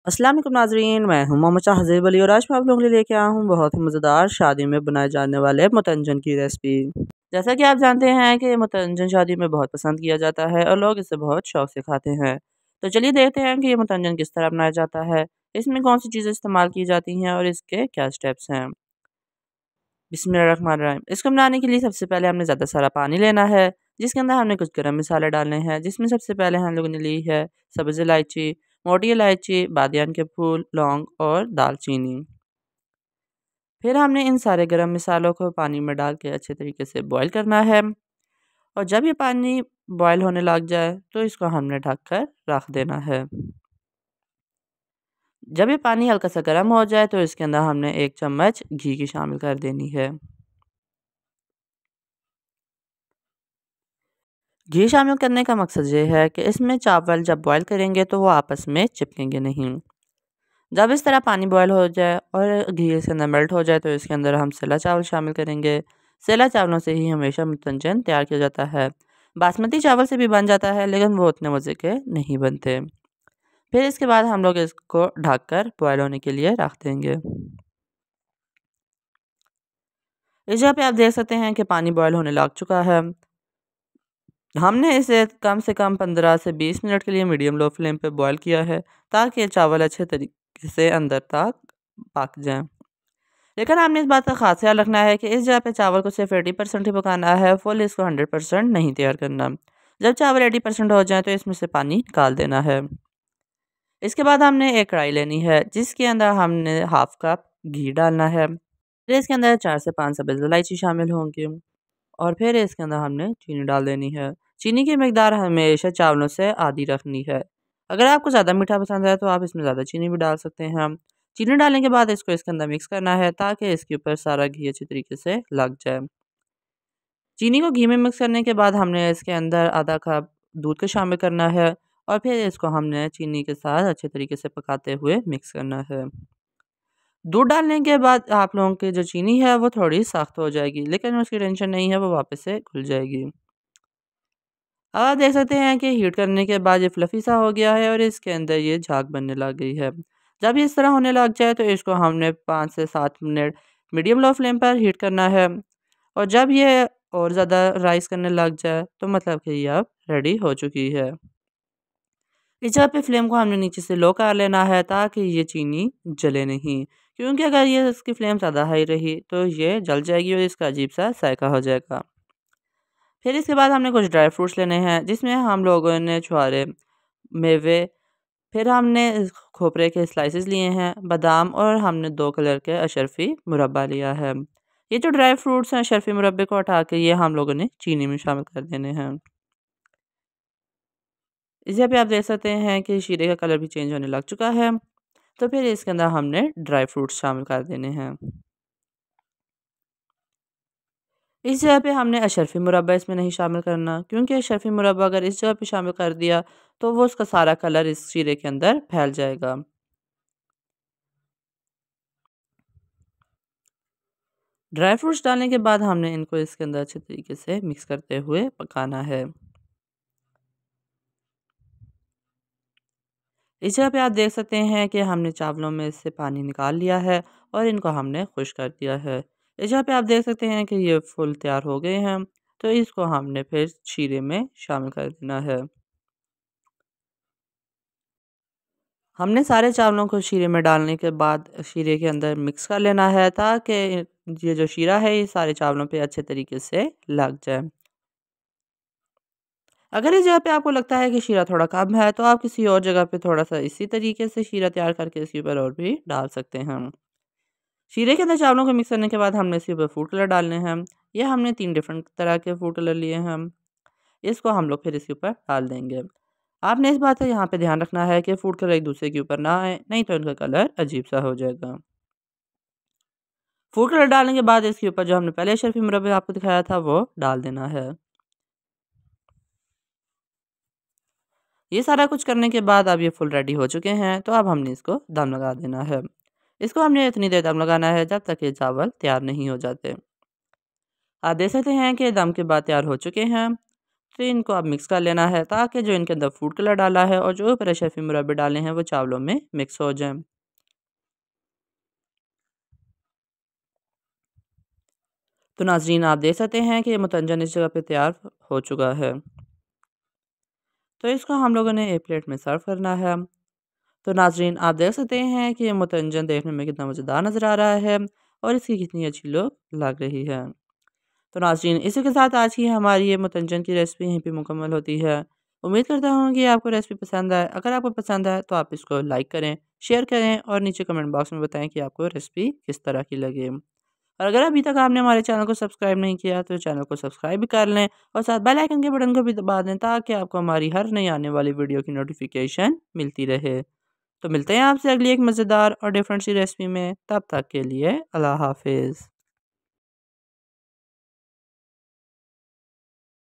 अस्सलाम वालेकुम नाज़रीन, मैं हूं मोहम्मद शाहज़ेब अली और आज मैं आप लोगों के लिए लेके आया हूं बहुत ही मज़ेदार शादी में बनाए जाने वाले मुतंजन की रेसिपी। जैसा कि आप जानते हैं कि मुतंजन शादी में बहुत पसंद किया जाता है और लोग इसे बहुत शौक से खाते हैं। तो चलिए देखते हैं कि ये मुतंजन किस तरह बनाया जाता है, इसमें कौन सी चीज़ें इस्तेमाल की जाती हैं और इसके क्या स्टेप्स हैं। बिस्मिल्लाहिर्रहमानिर्रहीम। इसको बनाने के लिए सबसे पहले हमने ज़्यादा सारा पानी लेना है, जिसके अंदर हमने कुछ गरम मसाले डालने हैं, जिसमें सबसे पहले हम लोगों ने ली है सब्ज़ इलायची, मोटी इलायची, बादियान के फूल, लौंग और दालचीनी। फिर हमने इन सारे गरम मसालों को पानी में डाल के अच्छे तरीके से बॉईल करना है और जब ये पानी बॉईल होने लग जाए तो इसको हमने ढक कर रख देना है। जब ये पानी हल्का सा गर्म हो जाए तो इसके अंदर हमने 1 चम्मच घी की शामिल कर देनी है। घी शामिल करने का मकसद ये है कि इसमें चावल जब बॉईल करेंगे तो वो आपस में चिपकेंगे नहीं। जब इस तरह पानी बॉईल हो जाए और घी इसके अंदर मेल्ट हो जाए तो इसके अंदर हम सेला चावल शामिल करेंगे। सेला चावलों से ही हमेशा मुतंजन तैयार किया जाता है। बासमती चावल से भी बन जाता है लेकिन वो उतने मज़े के नहीं बनते। फिर इसके बाद हम लोग इसको ढक कर बॉयल होने के लिए रख देंगे। इस जगह पे आप देख सकते हैं कि पानी बॉयल होने लग चुका है। हमने इसे कम से कम 15 से 20 मिनट के लिए मीडियम लो फ्लेम पे बॉईल किया है ताकि ये चावल अच्छे तरीके से अंदर तक पक जाएँ। लेकिन आपने इस बात का ख़ास ख्याल रखना है कि इस जगह पे चावल को सिर्फ 80% ही पकाना है, फुल इसको 100% नहीं तैयार करना। जब चावल 80% हो जाए तो इसमें से पानी निकाल देना है। इसके बाद हमने एक कढ़ाई लेनी है जिसके अंदर हमने हाफ कप घी डालना है। फिर इसके अंदर 4 से 5 सब्ज़ इलायची शामिल होंगी और फिर इसके अंदर हमने चीनी डाल देनी है। चीनी की मिकदार हमेशा चावलों से आधी रखनी है। अगर आपको ज़्यादा मीठा पसंद है तो आप इसमें ज़्यादा चीनी भी डाल सकते हैं। चीनी डालने के बाद इसको इसके अंदर मिक्स करना है ताकि इसके ऊपर सारा घी अच्छी तरीके से लग जाए। चीनी को घी में मिक्स करने के बाद हमने इसके अंदर आधा कप दूध को शामिल करना है और फिर इसको हमने चीनी के साथ अच्छे तरीके से पकाते हुए मिक्स करना है। दूध डालने के बाद आप लोगों की जो चीनी है वो थोड़ी सख्त हो जाएगी लेकिन उसकी टेंशन नहीं है, वो वापस से घुल जाएगी। अब आप देख सकते हैं कि हीट करने के बाद ये फ्लफ़ी सा हो गया है और इसके अंदर ये झाग बनने लग गई है। जब ये इस तरह होने लग जाए तो इसको हमने 5 से 7 मिनट मीडियम लो फ्लेम पर हीट करना है और जब ये और ज़्यादा राइज़ करने लग जाए तो मतलब कि ये अब रेडी हो चुकी है। इस जगह पे फ्लेम को हमने नीचे से लो कर लेना है ताकि ये चीनी जले नहीं, क्योंकि अगर ये इसकी फ्लेम ज़्यादा हाई रही तो ये जल जाएगी और इसका अजीब-सा जायका हो जाएगा। फिर इसके बाद हमने कुछ ड्राई फ्रूट्स लेने हैं जिसमें हम लोगों ने छुहारे, मेवे, फिर हमने खोपरे के स्लाइसेस लिए हैं, बादाम और हमने 2 कलर के अशरफी मुरब्बा लिया है। ये जो ड्राई फ्रूट्स हैं अशरफी मुरब्बे को हटा के ये हम लोगों ने चीनी में शामिल कर देने हैं। इस जगह पे आप देख सकते हैं कि शीरे का कलर भी चेंज होने लग चुका है। तो फिर इसके अंदर हमने ड्राई फ्रूट्स शामिल कर देने हैं। इस जगह पे हमने अशरफी मुरब्बा इसमें नहीं शामिल करना, क्योंकि अशरफी मुरब्बा अगर इस जगह पे शामिल कर दिया तो वो उसका सारा कलर इस शीरे के अंदर फैल जाएगा। ड्राई फ्रूट्स डालने के बाद हमने इनको इसके अंदर अच्छे तरीके से मिक्स करते हुए पकाना है। इस जगह पे आप देख सकते हैं कि हमने चावलों में से पानी निकाल लिया है और इनको हमने खुश कर दिया है। इस जगह पे आप देख सकते हैं कि ये फुल तैयार हो गए हैं, तो इसको हमने फिर शीरे में शामिल कर देना है। हमने सारे चावलों को शीरे में डालने के बाद शीरे के अंदर मिक्स कर लेना है ताकि ये जो शीरा है ये सारे चावलों पे अच्छे तरीके से लग जाए। अगर इस जगह पे आपको लगता है कि शीरा थोड़ा कम है तो आप किसी और जगह पे थोड़ा-सा इसी तरीके से शीरा तैयार करके इसके ऊपर और भी डाल सकते हैं। शीरे के अंदर चावलों को मिक्स करने के बाद हमने इसके ऊपर फूड कलर डालने हैं। ये हमने 3 डिफरेंट तरह के फूड कलर लिए हैं। इसको हम लोग फिर इसके ऊपर डाल देंगे। आपने इस बात का यहाँ पे ध्यान रखना है कि फूड कलर एक-दूसरे के ऊपर ना आए, नहीं तो इनका कलर अजीब-सा हो जाएगा। फूड कलर डालने के बाद इसके ऊपर जो हमने पहले अशरफी मुरब्बे आपको दिखाया था वो डाल देना है। ये सारा कुछ करने के बाद अब ये फुल रेडी हो चुके हैं, तो अब हमने इसको दम लगा देना है। इसको हमने इतनी देर दम लगाना है जब तक ये चावल तैयार नहीं हो जाते। आप देख सकते हैं कि दम के बाद तैयार हो चुके हैं। तो इनको अब मिक्स कर लेना है ताकि जो इनके अंदर फूड कलर डाला है और जो ऊपर अशरफी मुरब्बे डाले हैं वो चावलों में मिक्स हो जाएं। तो नाज़रीन आप देख सकते हैं कि ये मुतंजन इस जगह पे तैयार हो चुका है। तो इसको हम लोगों ने एक प्लेट में सर्व करना है। तो नाज़रीन आप देख सकते हैं कि ये मुतंजन देखने में कितना मज़ेदार नज़र आ रहा है और इसकी कितनी अच्छी लुक लग रही है। तो नाज़रीन इसी के साथ आज की हमारी ये मुतंजन की रेसिपी यहीं पे मुकम्मल होती है। उम्मीद करता हूँ कि आपको रेसिपी पसंद आए। अगर आपको पसंद आए तो आप इसको लाइक करें, शेयर करें और नीचे कमेंट बॉक्स में बताएं कि आपको रेसिपी किस तरह की लगी। और अगर अभी तक आपने हमारे चैनल को सब्सक्राइब नहीं किया तो चैनल को सब्सक्राइब भी कर लें और साथ बेल आइकन के बटन को भी दबा दें ताकि आपको हमारी हर नई आने वाली वीडियो की नोटिफिकेशन मिलती रहे। तो मिलते हैं आपसे अगली एक मज़ेदार और डिफरेंट सी रेसिपी में। तब तक के लिए अल्लाह हाफ़िज़।